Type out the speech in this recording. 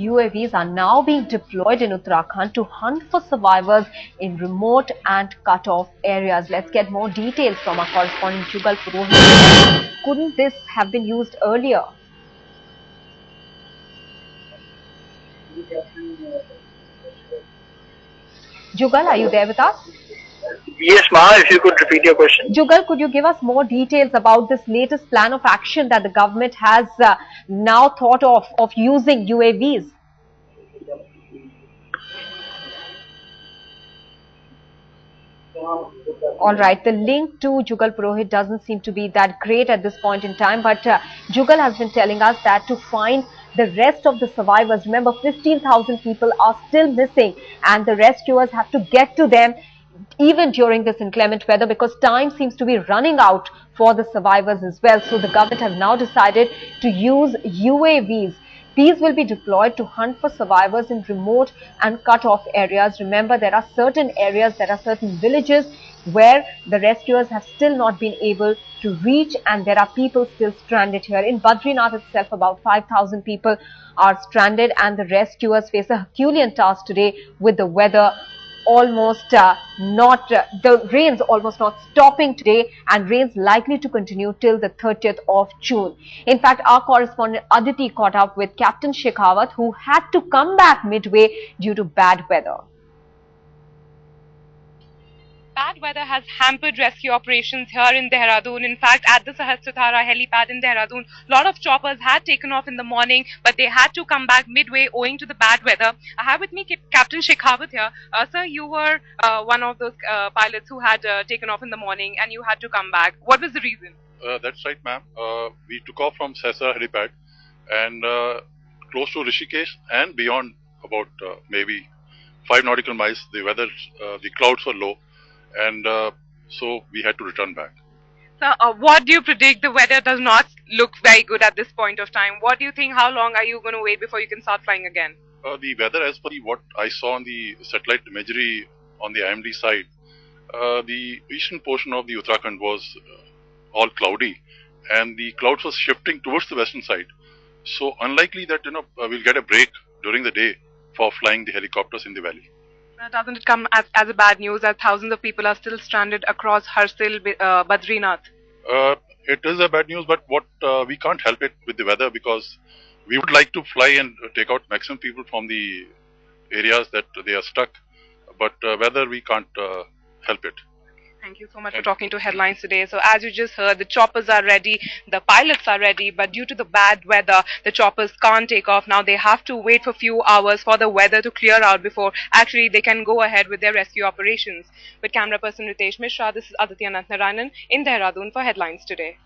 UAVs are now being deployed in Uttarakhand to hunt for survivors in remote and cut-off areas. Let's get more details from our correspondent Jugal Purohit. Couldn't this have been used earlier? Jugal, are you there with us? Yes, Ma, if you could repeat your question. Jugal, could you give us more details about this latest plan of action that the government has now thought of using UAVs? All right, the link to Jugal Purohit doesn't seem to be that great at this point in time, but Jugal has been telling us that to find the rest of the survivors, remember 15,000 people are still missing and the rescuers have to get to them even during this inclement weather because time seems to be running out for the survivors as well. So the government has now decided to use UAVs. These will be deployed to hunt for survivors in remote and cut-off areas. Remember, there are certain areas, there are certain villages where the rescuers have still not been able to reach and there are people still stranded here. In Badrinath itself, about 5,000 people are stranded and the rescuers face a Herculean task today with the weather almost the rains almost not stopping today and rains likely to continue till the 30th of June. In fact, our correspondent Aditi caught up with Captain Shekhawat who had to come back midway due to bad weather. Bad weather has hampered rescue operations here in Dehradun. In fact, at the Sahasratara helipad in Dehradun, a lot of choppers had taken off in the morning, but they had to come back midway owing to the bad weather. I have with me Captain Shekhawat here. Sir, you were one of those pilots who had taken off in the morning and you had to come back. What was the reason? That's right, ma'am. We took off from Sahasratara helipad and close to Rishikesh and beyond about maybe 5 nautical miles. The weather, the clouds were low. And so we had to return back. So what do you predict? The weather does not look very good at this point of time. What do you think? How long are you going to wait before you can start flying again? The weather, as per what I saw on the satellite imagery on the IMD side, the eastern portion of the Uttarakhand was all cloudy and the clouds was shifting towards the western side. So unlikely that we'll get a break during the day for flying the helicopters in the valley. Doesn't it come as a bad news that thousands of people are still stranded across Harsil, Badrinath? It is a bad news, but what we can't help it with the weather because we would like to fly and take out maximum people from the areas that they are stuck, but weather we can't help it. Thank you so much for talking to Headlines today. So as you just heard, the choppers are ready, the pilots are ready, but due to the bad weather, the choppers can't take off. Now they have to wait for a few hours for the weather to clear out before actually they can go ahead with their rescue operations. With camera person Ritesh Mishra, this is Aditi Anantnarayanan in Dehradun for Headlines Today.